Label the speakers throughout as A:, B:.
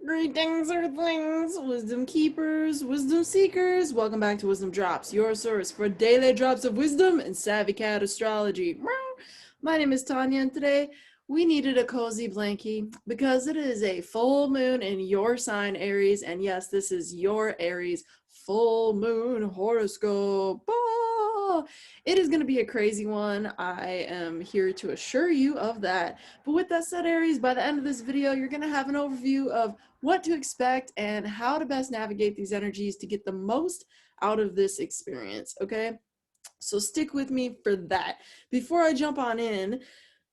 A: Greetings, Earthlings, wisdom keepers, wisdom seekers. Welcome back to WizdomDropz, your source for daily drops of wisdom and savvy cat astrology. My name is Tonia, and today we needed a cozy blankie because it is a full moon in your sign, Aries. And yes, this is your Aries full moon horoscope. It is going to be a crazy one. I am here to assure you of that. But with that said, Aries, by the end of this video, you're going to have an overview of what to expect and how to best navigate these energies to get the most out of this experience, okay? So stick with me for that. Before I jump on in,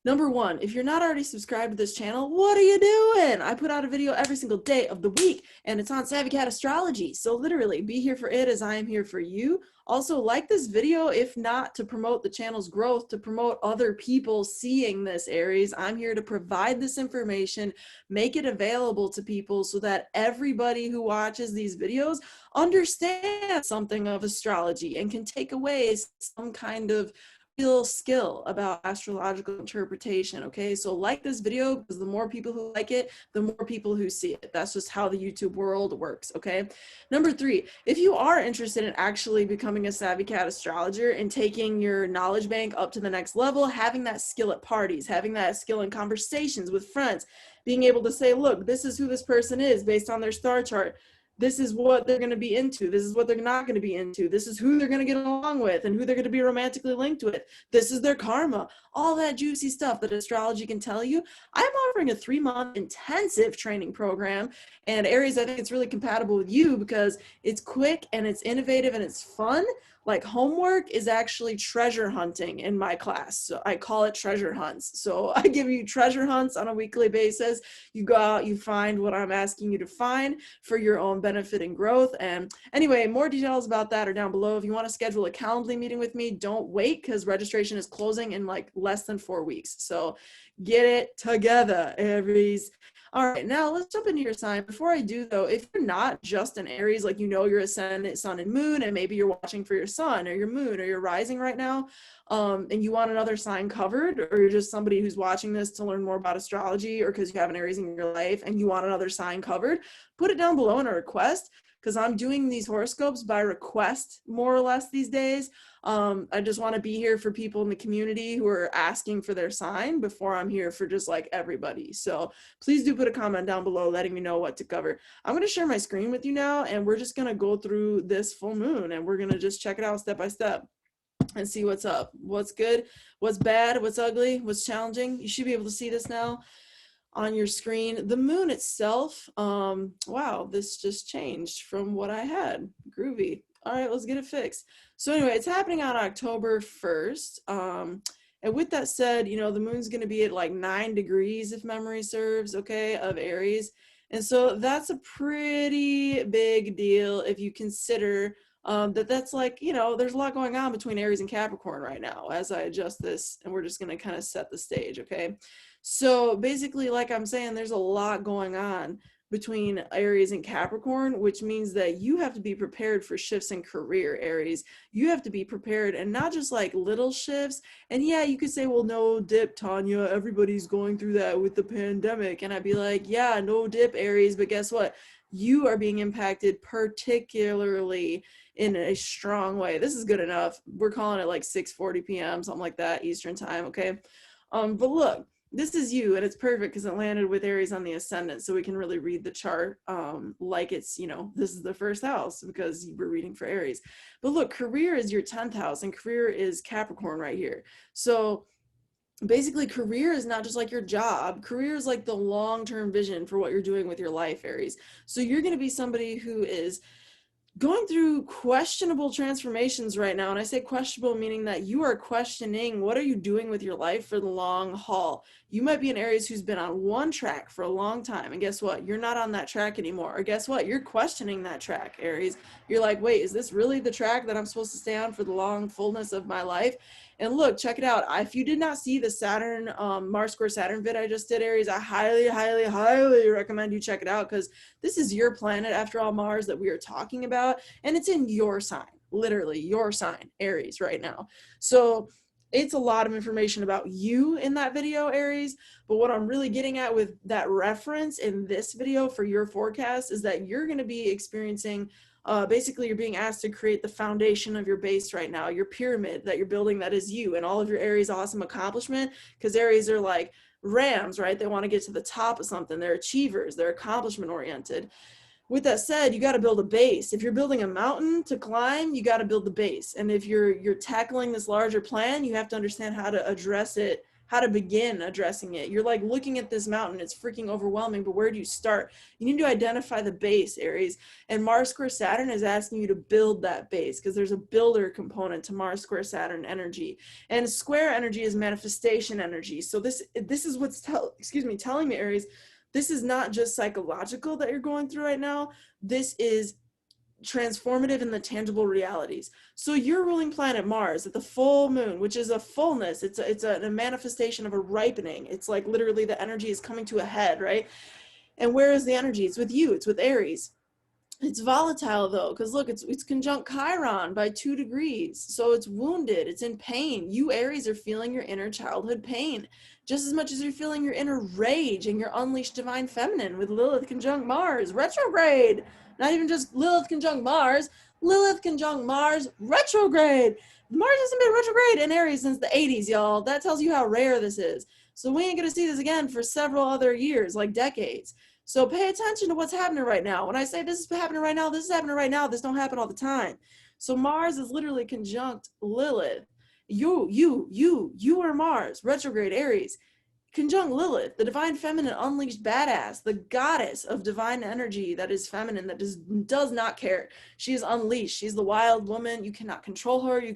A: number one, if you're not already subscribed to this channel, what are you doing? I put out a video every single day of the week, and it's on Savvy Cat Astrology. So literally, be here for it as I am here for you. Also, like this video, if not to promote the channel's growth, to promote other people seeing this, Aries. I'm here to provide this information, make it available to people so that everybody who watches these videos understands something of astrology and can take away some kind of real skill about astrological interpretation. Okay, so like this video, because the more people who like it, the more people who see it. That's just how the YouTube world works. Okay, number three, if you are interested in actually becoming a savvy cat astrologer and taking your knowledge bank up to the next level, having that skill at parties, having that skill in conversations with friends, being able to say, look, this is who this person is based on their star chart, this is what they're going to be into, this is what they're not going to be into, this is who they're going to get along with and who they're going to be romantically linked with, this is their karma, all that juicy stuff that astrology can tell you. I'm offering a 3-month intensive training program, and Aries, I think it's really compatible with you because it's quick and it's innovative and it's fun. Like, homework is actually treasure hunting in my class. So I call it treasure hunts. So I give you treasure hunts on a weekly basis. You go out, you find what I'm asking you to find for your own benefit and growth. And anyway, more details about that are down below. If you want to schedule a Calendly meeting with me, don't wait, because registration is closing in like less than 4 weeks. So get it together, Aries. All right, now let's jump into your sign. Before I do, though, if you're not just an Aries, like you know your ascendant, sun, and moon, and maybe you're watching for your sun or your moon or your rising right now, and you want another sign covered, or you're just somebody who's watching this to learn more about astrology, or because you have an Aries in your life and you want another sign covered, put it down below in a request, because I'm doing these horoscopes by request more or less these days. I just want to be here for people in the community who are asking for their sign before I'm here for just like everybody. So please do put a comment down below letting me know what to cover. I'm going to share my screen with you now, and we're just going to go through this full moon, and we're going to just check it out step by step and see what's up, what's good, what's bad, what's ugly, what's challenging. You should be able to see this now on your screen. The moon itself, wow, this just changed from what I had. Groovy. All right, let's get it fixed. So anyway, it's happening on October 1st. And with that said, you know, the moon's going to be at like 9 degrees, if memory serves, okay, of Aries. And so that's a pretty big deal if you consider that's like, you know, there's a lot going on between Aries and Capricorn right now as I adjust this, and we're just going to kind of set the stage, okay? So basically, like I'm saying, there's a lot going on between Aries and Capricorn, which means that you have to be prepared for shifts in career, Aries. You have to be prepared, and not just like little shifts. And yeah, you could say, well, no dip, Tonia, everybody's going through that with the pandemic. And I'd be like, yeah, no dip, Aries, but guess what? You are being impacted particularly in a strong way. This is good enough. We're calling it like 6:40 p.m., something like that, Eastern time, okay? But look, this is you, and it's perfect because it landed with Aries on the ascendant, so we can really read the chart like it's, you know, this is the first house because we're reading for Aries. But look, career is your 10th house, and career is Capricorn right here. So basically, career is not just like your job. Career is like the long-term vision for what you're doing with your life, Aries. So you're going to be somebody who is going through questionable transformations right now. And I say questionable meaning that you are questioning, what are you doing with your life for the long haul? You might be an Aries who's been on one track for a long time, and guess what? You're not on that track anymore. Or guess what? You're questioning that track, Aries. You're like, wait, is this really the track that I'm supposed to stay on for the long fullness of my life? And look, check it out. If you did not see the Saturn, Mars square Saturn vid I just did, Aries, I highly, highly, highly recommend you check it out, because this is your planet, after all, Mars, that we are talking about, and it's in your sign, literally your sign, Aries, right now. So it's a lot of information about you in that video, Aries. But what I'm really getting at with that reference in this video for your forecast is that you're going to be experiencing, basically you're being asked to create the foundation of your base right now, your pyramid that you're building that is you and all of your Aries awesome accomplishment, because Aries are like rams, right? They want to get to the top of something. They're achievers. They're accomplishment oriented. With that said, you got to build a base. If you're building a mountain to climb, you got to build the base. And if you're tackling this larger plan, you have to understand how to address it, how to begin addressing it. You're like looking at this mountain, it's freaking overwhelming, but where do you start? You need to identify the base, Aries. And Mars square Saturn is asking you to build that base, because there's a builder component to Mars square Saturn energy. And square energy is manifestation energy. So this is what's telling me, Aries, this is not just psychological that you're going through right now. This is transformative in the tangible realities. So your ruling planet Mars at the full moon, which is a fullness, it's a manifestation of a ripening. It's like literally the energy is coming to a head, right? And where is the energy? It's with you. It's with Aries. It's volatile though, because look, it's conjunct Chiron by 2 degrees. So it's wounded, it's in pain. You Aries are feeling your inner childhood pain just as much as you're feeling your inner rage and your unleashed divine feminine with Lilith conjunct Mars, retrograde. Not even just Lilith conjunct Mars, Lilith conjunct Mars, retrograde. Mars hasn't been retrograde in Aries since the 80s, y'all. That tells you how rare this is. So we ain't gonna see this again for several other years, like decades. So pay attention to what's happening right now. When I say this is happening right now, this is happening right now. This don't happen all the time. So Mars is literally conjunct Lilith. You are Mars, retrograde Aries, conjunct Lilith, the divine feminine, unleashed badass, the goddess of divine energy that is feminine, that does not care. She is unleashed. She's the wild woman. You cannot control her. You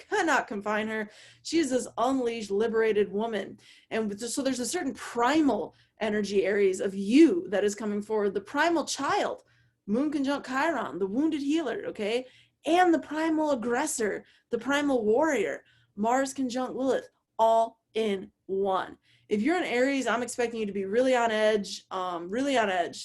A: cannot confine her. She is this unleashed, liberated woman. And so there's a certain primal energy, Aries, of you that is coming forward. The primal child, moon conjunct Chiron, the wounded healer, okay? And the primal aggressor, the primal warrior, Mars conjunct Lilith, all in one. If you're an Aries, I'm expecting you to be really on edge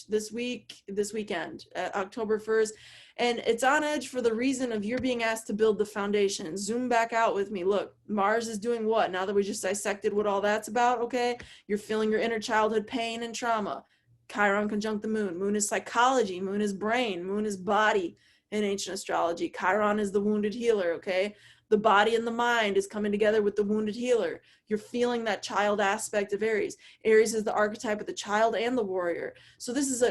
A: this weekend, October 1st. And it's on edge for the reason of you're being asked to build the foundation. Zoom back out with me. Look, Mars is doing what? Now that we just dissected what all that's about, okay? You're feeling your inner childhood pain and trauma. Chiron conjunct the moon. Moon is psychology. Moon is brain. Moon is body in ancient astrology. Chiron is the wounded healer, okay? The body and the mind is coming together with the wounded healer. You're feeling that child aspect of Aries. Aries is the archetype of the child and the warrior. So this is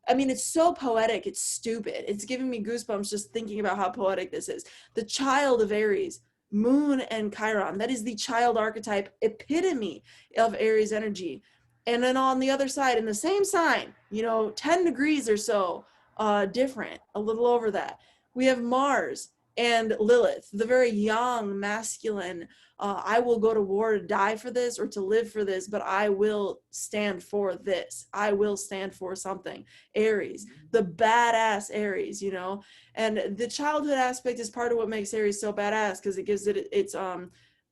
A: I mean, it's so poetic, it's stupid. It's giving me goosebumps just thinking about how poetic this is. The child of Aries, moon and Chiron, that is the child archetype epitome of Aries energy. And then on the other side, in the same sign, 10 degrees or so different, a little over that, we have Mars and Lilith, the very young, masculine, I will go to war to die for this or to live for this, but I will stand for this. I will stand for something. Aries, the badass Aries, and the childhood aspect is part of what makes Aries so badass, because it gives its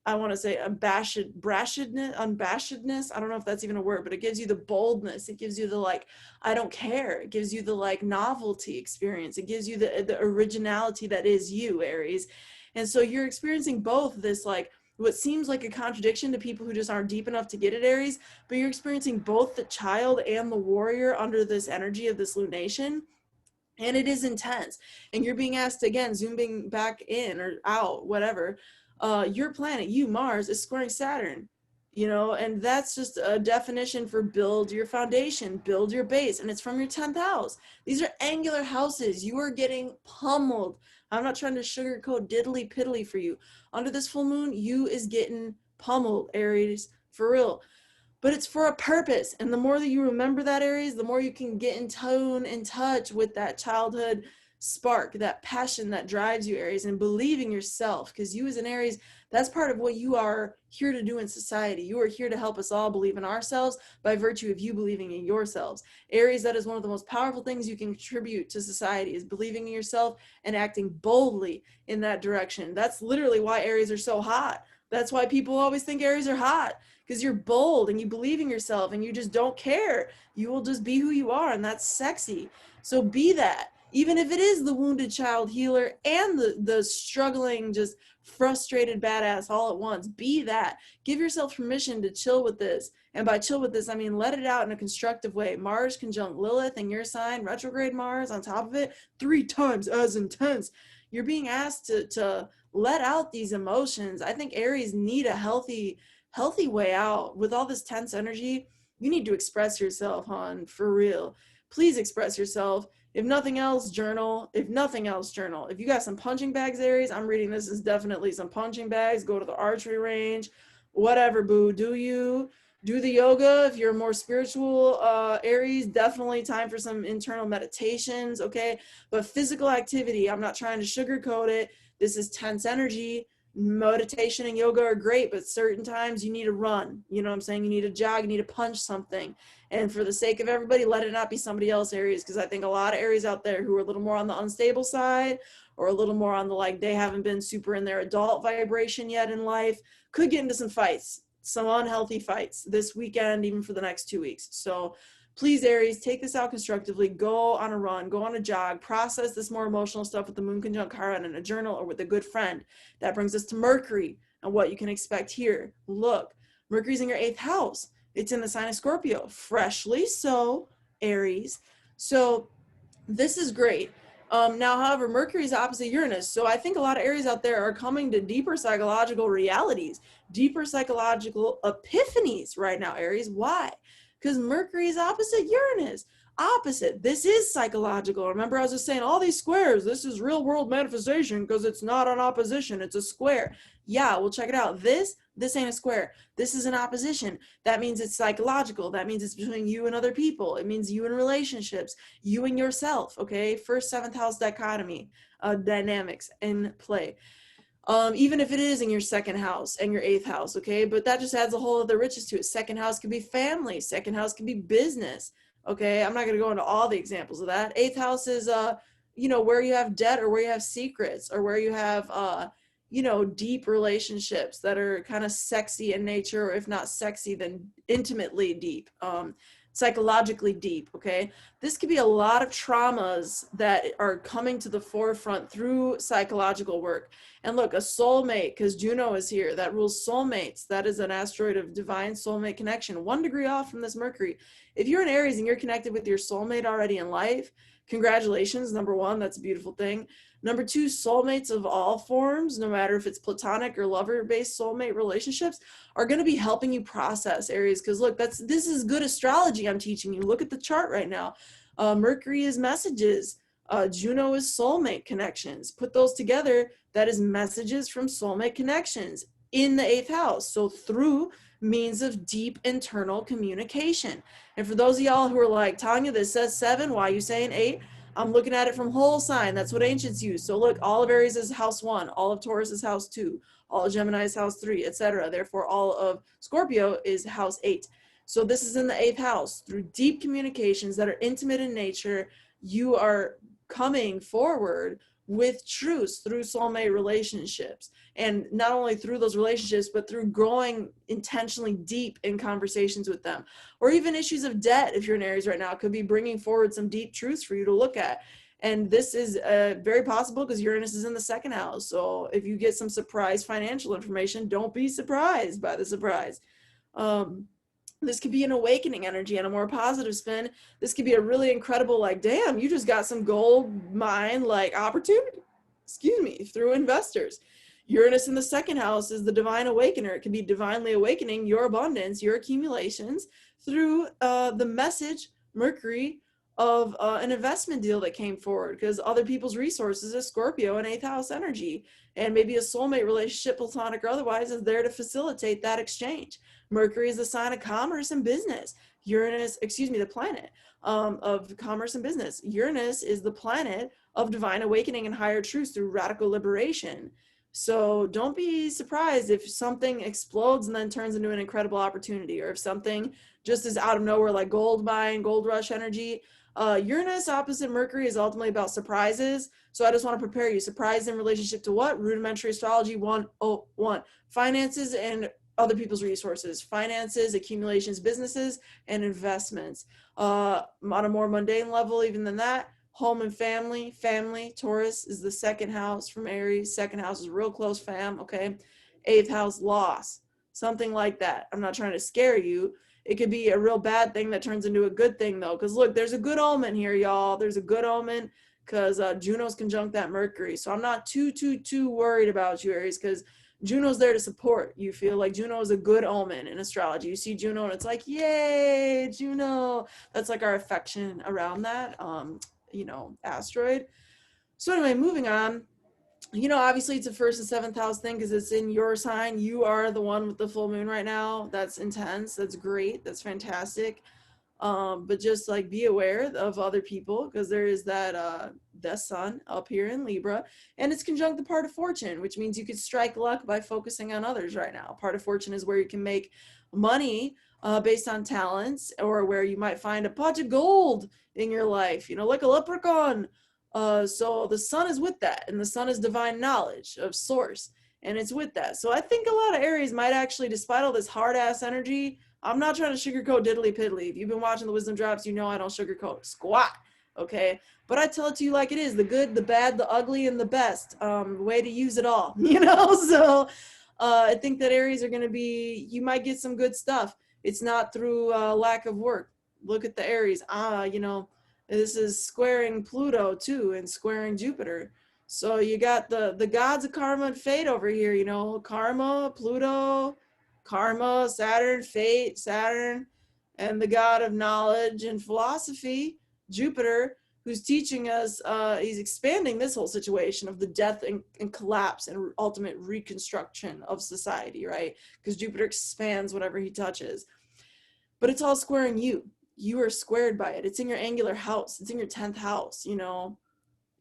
A: I want to say unabashedness. I don't know if that's even a word, but it gives you the boldness. It gives you the I don't care. It gives you the novelty experience. It gives you the originality that is you, Aries. And so you're experiencing both this what seems like a contradiction to people who just aren't deep enough to get it, Aries, but you're experiencing both the child and the warrior under this energy of this lunation. And it is intense. And you're being asked to, again, zooming back in or out, whatever, your planet, Mars, is squaring Saturn, and that's just a definition for build your foundation, build your base, and it's from your 10th house. These are angular houses. You are getting pummeled. I'm not trying to sugarcoat diddly piddly for you. Under this full moon, you is getting pummeled, Aries, for real. But it's for a purpose. And the more that you remember that, Aries, the more you can get in touch with that childhood spark, that passion that drives you, Aries, and believing yourself. Because you as an Aries, that's part of what you are here to do in society. You are here to help us all believe in ourselves by virtue of you believing in yourselves. Aries, that is one of the most powerful things you can contribute to society, is believing in yourself and acting boldly in that direction. That's literally why Aries are so hot. That's why people always think Aries are hot, because you're bold and you believe in yourself and you just don't care. You will just be who you are, and that's sexy. So be that. even if it is the wounded child healer and the struggling, just frustrated badass all at once. Be that. Give yourself permission to chill with this. And by chill with this, I mean let it out in a constructive way. Mars conjunct Lilith in your sign, retrograde Mars on top of it, 3 times as intense. You're being asked to let out these emotions. I think Aries need a healthy way out. With all this tense energy, you need to express yourself, hon, for real. Please express yourself. If nothing else, journal. If nothing else, journal. If you got some punching bags, Aries, I'm reading this as definitely some punching bags. Go to the archery range, whatever, boo. Do you do the yoga? If you're more spiritual, Aries, definitely time for some internal meditations, okay? But physical activity, I'm not trying to sugarcoat it. This is tense energy. Meditation and yoga are great, but certain times you need to run. You know what I'm saying? You need to jog, you need to punch something. And for the sake of everybody, let it not be somebody else, Aries, because I think a lot of Aries out there who are a little more on the unstable side or a little more on the like they haven't been super in their adult vibration yet in life could get into some fights, some unhealthy fights this weekend, even for the next 2 weeks. So please, Aries, take this out constructively. Go on a run, go on a jog, process this more emotional stuff with the moon conjunct Chiron in a journal or with a good friend. That brings us to Mercury and what you can expect here. Look, Mercury's in your 8th house. It's in the sign of Scorpio, freshly so, Aries. So this is great. Now, however, Mercury is opposite Uranus. So I think a lot of Aries out there are coming to deeper psychological realities, deeper psychological epiphanies right now, Aries. Why? Because Mercury is opposite Uranus. Opposite. This is psychological. Remember, I was just saying all these squares, this is real world manifestation because it's not an opposition, it's a square. Yeah, well, check it out. This ain't a square. This is an opposition. That means it's psychological. That means it's between you and other people. It means you in relationships, you and yourself, okay? First, 7th house dichotomy, dynamics in play. Even if it is in your 2nd house and your 8th house, okay? But that just adds a whole other riches to it. 2nd house could be family. 2nd house could be business, okay? I'm not going to go into all the examples of that. 8th house is, where you have debt or where you have secrets or where you have, deep relationships that are kind of sexy in nature, or if not sexy, then intimately deep. Psychologically deep, okay? This could be a lot of traumas that are coming to the forefront through psychological work. And look, a soulmate, because Juno is here, that rules soulmates. That is an asteroid of divine soulmate connection, 1 degree off from this Mercury. If you're an Aries and you're connected with your soulmate already in life, congratulations, number 1, that's a beautiful thing. Number 2, soulmates of all forms, no matter if it's platonic or lover-based soulmate relationships, are going to be helping you process, Aries. Because look, this is good astrology I'm teaching you. Look at the chart right now. Mercury is messages. Juno is soulmate connections. Put those together, that is messages from soulmate connections in the 8th house. So through means of deep internal communication. And for those of y'all who are like, Tonia, this says 7, why are you saying 8? I'm looking at it from whole sign. That's what ancients use. So look, all of Aries is house 1, all of Taurus is house 2, all of Gemini is house 3, etc. Therefore, all of Scorpio is house 8. So this is in the 8th house. Through deep communications that are intimate in nature, you are coming forward with truths through soulmate relationships. And not only through those relationships, but through growing intentionally deep in conversations with them. Or even issues of debt, if you're in Aries right now, could be bringing forward some deep truths for you to look at. And this is very possible because Uranus is in the 2nd house. So if you get some surprise financial information, don't be surprised by the surprise. This could be an awakening energy and a more positive spin. This could be a really incredible, like, damn, you just got some gold mine, like, opportunity, through investors. Uranus in the 2nd house is the divine awakener. It can be divinely awakening your abundance, your accumulations through the message, Mercury, of an investment deal that came forward, because other people's resources is Scorpio and 8th house energy. And maybe a soulmate relationship, platonic or otherwise, is there to facilitate that exchange. Mercury is the sign of commerce and business. The planet of commerce and business. Uranus is the planet of divine awakening and higher truths through radical liberation. So don't be surprised if something explodes and then turns into an incredible opportunity, or if something just is out of nowhere, like gold mine, gold rush energy. Uranus opposite Mercury is ultimately about surprises. So I just want to prepare you. Surprise in relationship to what? Rudimentary astrology 101. Finances and other people's resources. Finances, accumulations, businesses, and investments. On a more mundane level, even than that, home and family. Taurus is the second house from Aries. Second house is real close fam, okay? Eighth house, loss, something like that. I'm not trying to scare you. It could be a real bad thing that turns into a good thing though, because look, there's a good omen here, y'all. There's a good omen because Juno's conjunct that Mercury. So I'm not too worried about you, Aries, because Juno's there to support. You feel like Juno is a good omen in astrology. You see Juno and it's like, yay, Juno. That's like our affection around that, asteroid. So anyway, moving on. Obviously it's a first and seventh house thing because it's in your sign. You are the one with the full moon right now. That's intense. That's great. That's fantastic. But just like be aware of other people because there is that the sun up here in Libra and it's conjunct the part of fortune, which means you could strike luck by focusing on others right now. Part of fortune is where you can make money based on talents, or where you might find a pot of gold in your life, like a leprechaun. So the sun is with that, and the sun is divine knowledge of source, and it's with that. So I think a lot of Aries might actually, despite all this hard ass energy, I'm not trying to sugarcoat diddly piddly. If you've been watching the WizdomDropz, you know I don't sugarcoat squat, okay? But I tell it to you like it is, the good, the bad, the ugly, and the best way to use it all, So I think that Aries are going to be, you might get some good stuff. It's not through lack of work. Look at the Aries. This is squaring Pluto too and squaring Jupiter. So you got the gods of karma and fate over here, karma, Pluto, karma, Saturn, fate, Saturn, and the god of knowledge and philosophy, Jupiter, who's teaching us, he's expanding this whole situation of the death and collapse and ultimate reconstruction of society, right? Because Jupiter expands whatever he touches. But it's all squaring you. You are squared by it. It's in your angular house. It's in your 10th house,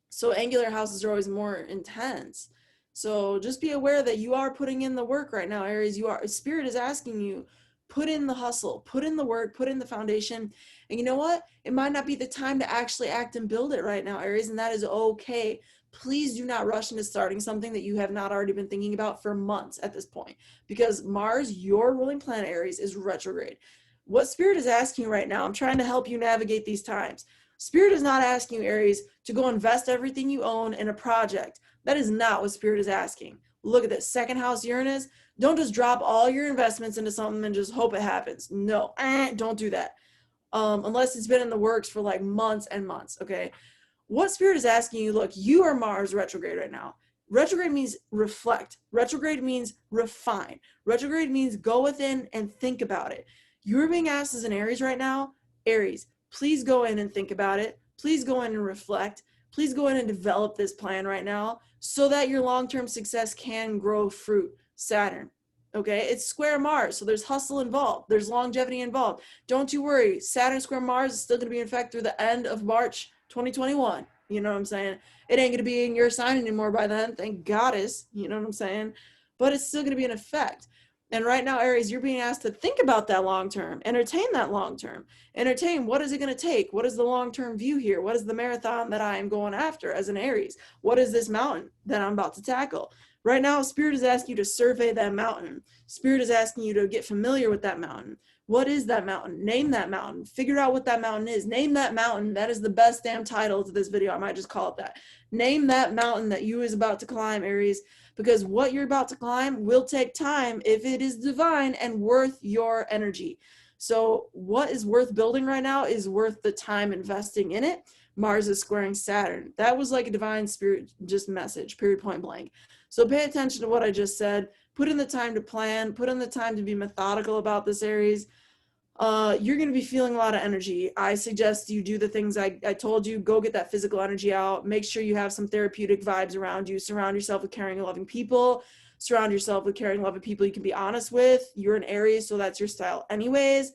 A: So angular houses are always more intense. So just be aware that you are putting in the work right now, Aries. Spirit is asking you, put in the hustle, put in the work, put in the foundation. And you know what? It might not be the time to actually act and build it right now, Aries, and that is okay. Please do not rush into starting something that you have not already been thinking about for months at this point, because Mars, your ruling planet, Aries, is retrograde. What Spirit is asking you right now, I'm trying to help you navigate these times. Spirit is not asking you, Aries, to go invest everything you own in a project. That is not what Spirit is asking. Look at this, second house Uranus. Don't just drop all your investments into something and just hope it happens. No, don't do that. Unless it's been in the works for like months and months, okay? What Spirit is asking you, look, you are Mars retrograde right now. Retrograde means reflect. Retrograde means refine. Retrograde means go within and think about it. You're being asked as an Aries right now, Aries, please go in and think about it. Please go in and reflect. Please go in and develop this plan right now so that your long-term success can grow fruit. Saturn, okay? It's square Mars, so there's hustle involved. There's longevity involved. Don't you worry. Saturn square Mars is still going to be in effect through the end of March 2021. You know what I'm saying? It ain't going to be in your sign anymore by then. Thank Goddess. You know what I'm saying? But it's still going to be in effect. And right now, Aries, you're being asked to think about that long-term, entertain that long-term, entertain what is it going to take? What is the long-term view here? What is the marathon that I am going after as an Aries? What is this mountain that I'm about to tackle? Right now, Spirit is asking you to survey that mountain. Spirit is asking you to get familiar with that mountain. What is that mountain? Name that mountain. Figure out what that mountain is. Name that mountain. That is the best damn title to this video. I might just call it that. Name that mountain that you is about to climb, Aries. Because what you're about to climb will take time if it is divine and worth your energy. So what is worth building right now is worth the time investing in it. Mars is squaring Saturn. That was like a divine spirit just message, period, point blank. So pay attention to what I just said. Put in the time to plan. Put in the time to be methodical about this, Aries. You're going to be feeling a lot of energy. I suggest you do the things I told you. Go get that physical energy out. Make sure you have some therapeutic vibes around you. Surround yourself with caring and loving people. Surround yourself with caring and loving people you can be honest with. You're an Aries, so that's your style anyways.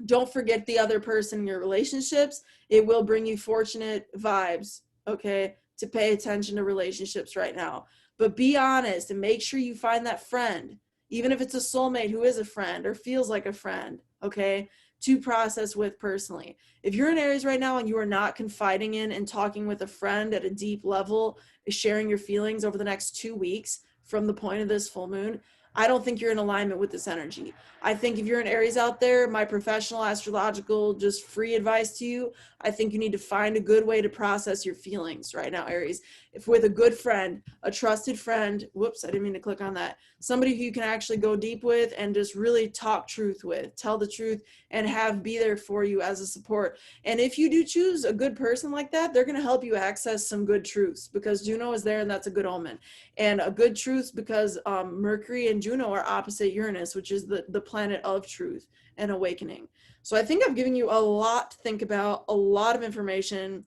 A: Don't forget the other person in your relationships. It will bring you fortunate vibes, okay, to pay attention to relationships right now. But be honest and make sure you find that friend, even if it's a soulmate who is a friend or feels like a friend, okay, to process with personally. If you're in Aries right now and you are not confiding in and talking with a friend at a deep level, sharing your feelings over the next 2 weeks from the point of this full moon, I don't think you're in alignment with this energy. I think if you're an Aries out there, my professional astrological, just free advice to you, I think you need to find a good way to process your feelings right now, Aries. If with a good friend, a trusted friend, whoops, I didn't mean to click on that, somebody who you can actually go deep with and just really talk truth with, tell the truth, and be there for you as a support. And if you do choose a good person like that, they're going to help you access some good truths, because Juno is there and that's a good omen. And a good truth, because Mercury and Juno are opposite Uranus, which is the planet of truth and awakening. So I think I've given you a lot to think about, a lot of information.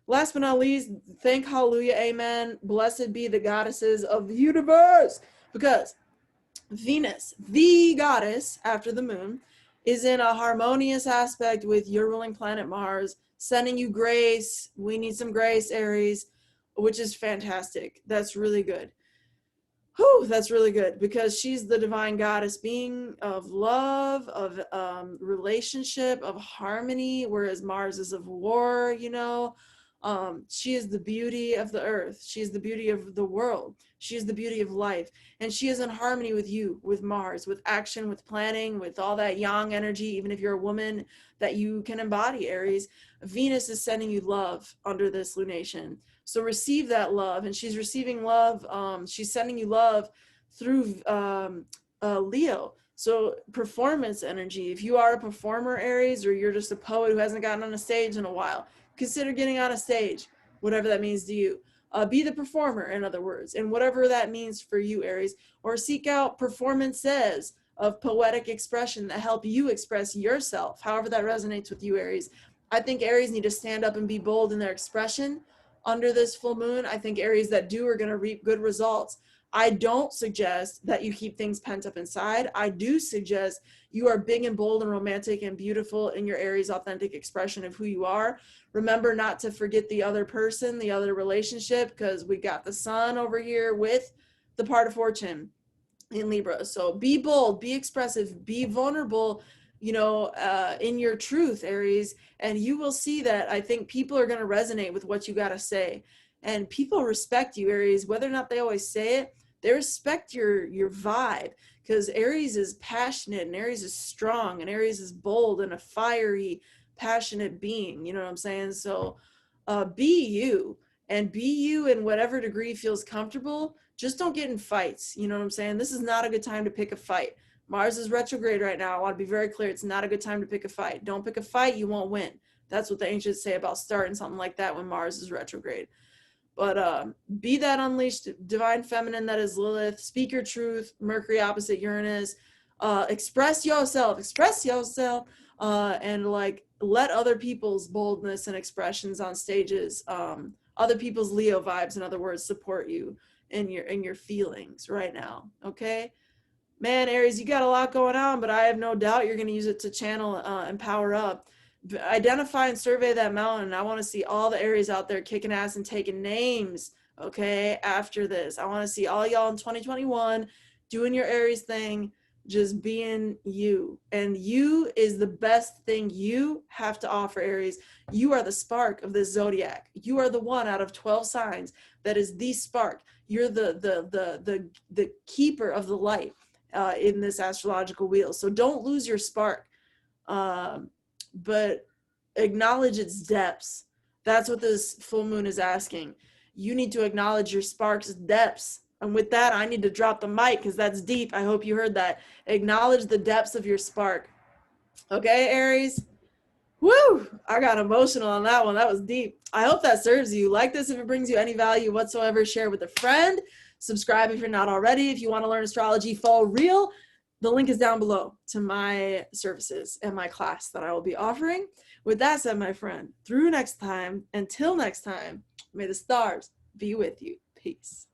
A: Last but not least, thank hallelujah, amen. Blessed be the goddesses of the universe, because Venus, the goddess after the moon, is in a harmonious aspect with your ruling planet Mars, sending you grace. We need some grace, Aries, which is fantastic. That's really good. Whew, that's really good, because she's the divine goddess being of love, of relationship, of harmony, whereas Mars is of war, you know. She is the beauty of the earth. She is the beauty of the world. She is the beauty of life. And she is in harmony with you, with Mars, with action, with planning, with all that yang energy. Even if you're a woman, that you can embody, Aries. Venus is sending you love under this lunation. So receive that love, and she's receiving love. She's sending you love through Leo. So performance energy. If you are a performer, Aries, or you're just a poet who hasn't gotten on a stage in a while, consider getting on a stage, whatever that means to you. Be the performer, in other words, and whatever that means for you, Aries. Or seek out performances of poetic expression that help you express yourself, however that resonates with you, Aries. I think Aries need to stand up and be bold in their expression under this full moon. I think Aries that do are going to reap good results. I don't suggest that you keep things pent up inside. I do suggest you are big and bold and romantic and beautiful in your Aries authentic expression of who you are. Remember not to forget the other person, the other relationship, because we got the sun over here with the part of fortune in Libra. So be bold, be expressive, be vulnerable, you know, in your truth, Aries, and you will see that I think people are going to resonate with what you got to say. And people respect you, Aries, whether or not they always say it. They respect your vibe, because Aries is passionate, and Aries is strong, and Aries is bold and a fiery, passionate being. You know what I'm saying? So be you, and be you in whatever degree feels comfortable. Just don't get in fights. You know what I'm saying? This is not a good time to pick a fight. Mars is retrograde right now. I want to be very clear. It's not a good time to pick a fight. Don't pick a fight. You won't win. That's what the ancients say about starting something like that when Mars is retrograde. But be that unleashed divine feminine that is Lilith. Speak your truth. Mercury opposite Uranus. Express yourself. And like let other people's boldness and expressions on stages, other people's Leo vibes, in other words, support you in your feelings right now. Okay. Man, Aries, you got a lot going on, but I have no doubt you're going to use it to channel and power up. Identify and survey that mountain. I want to see all the Aries out there kicking ass and taking names, okay, after this. I want to see all y'all in 2021 doing your Aries thing, just being you. And you is the best thing you have to offer, Aries. You are the spark of this zodiac. You are the one out of 12 signs that is the spark. You're the keeper of the light. In this astrological wheel. So don't lose your spark, but acknowledge its depths. That's what this full moon is asking. You need to acknowledge your spark's depths. And with that, I need to drop the mic because that's deep. I hope you heard that. Acknowledge the depths of your spark. Okay, Aries? Woo! I got emotional on that one. That was deep. I hope that serves you. Like this if it brings you any value whatsoever. Share with a friend. Subscribe if you're not already. If you want to learn astrology for real, the link is down below to my services and my class that I will be offering. With that said, my friend, until next time, may the stars be with you. Peace.